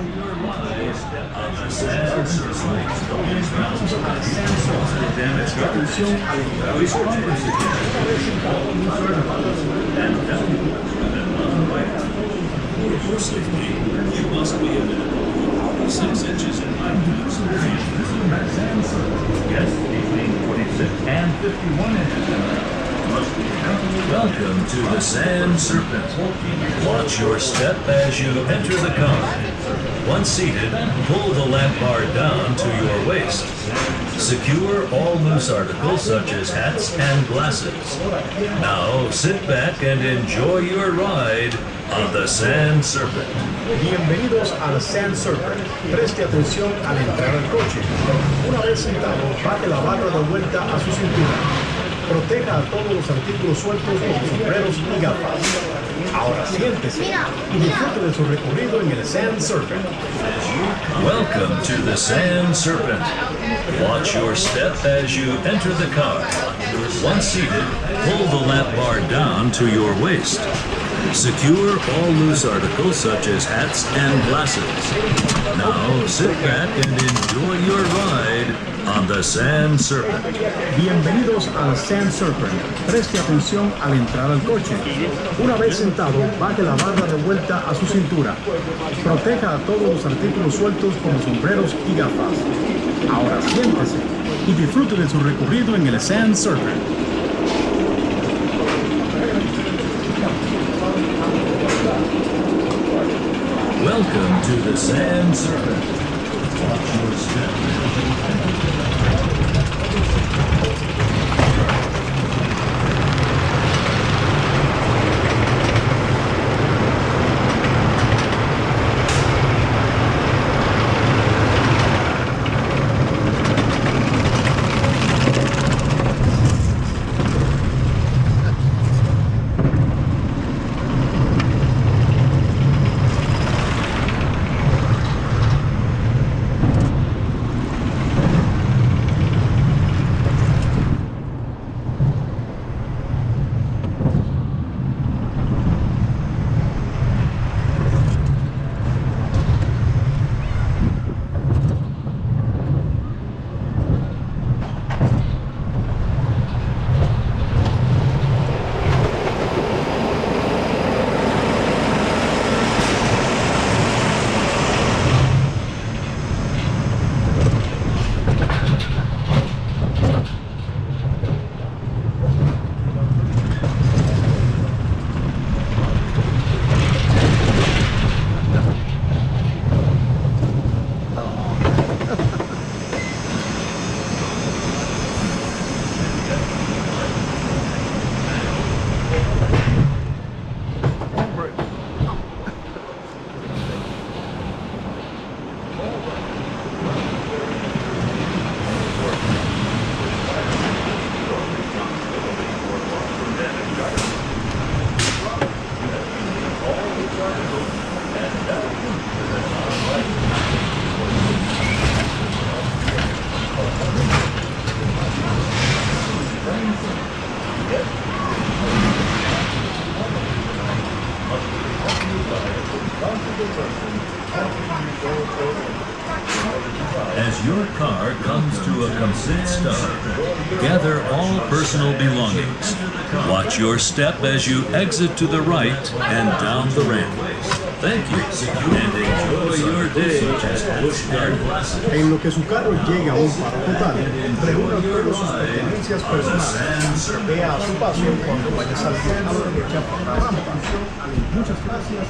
For safety, you must be a minimum of 6 inches in height. Yes, between 26 and 51 inches. Welcome to the Sand Serpent. Watch your step as you enter the car. Once seated, pull the lap bar down to your waist. Secure all loose articles such as hats and glasses. Now sit back and enjoy your ride on the Sand Serpent. Bienvenidos al Sand Serpent. Preste atención al entrar al coche. Una vez sentado, baje la barra de vuelta a su cintura. Proteja a todos los artículos sueltos como sombreros y gafas. Ahora siéntese y disfrute de su recorrido en el Sand Serpent. Welcome to the Sand Serpent. Watch your step as you enter the car. Once seated, pull the lap bar down to your waist. Secure all loose articles such as hats and glasses. Now sit back and enjoy your ride on the Sand Serpent. Bienvenidos al Sand Serpent. Preste atención al entrar al coche. Una vez sentado, baje la barra de vuelta a su cintura. Proteja a todos los artículos sueltos como sombreros y gafas. Ahora siéntese y disfrute de su recorrido en el Sand Serpent. Welcome to the Sand Serpent. Watch your step. As your car comes to a complete stop, gather all personal belongings. Watch your step as you exit to the right and down the ramp. Thank you, and enjoy your day at Busch Gardens. En lo que su carro llega a un paro total, reúna todas sus pertenencias personales. Vea a su paso cuando vaya a salir a la derecha por la rampa. Muchas gracias.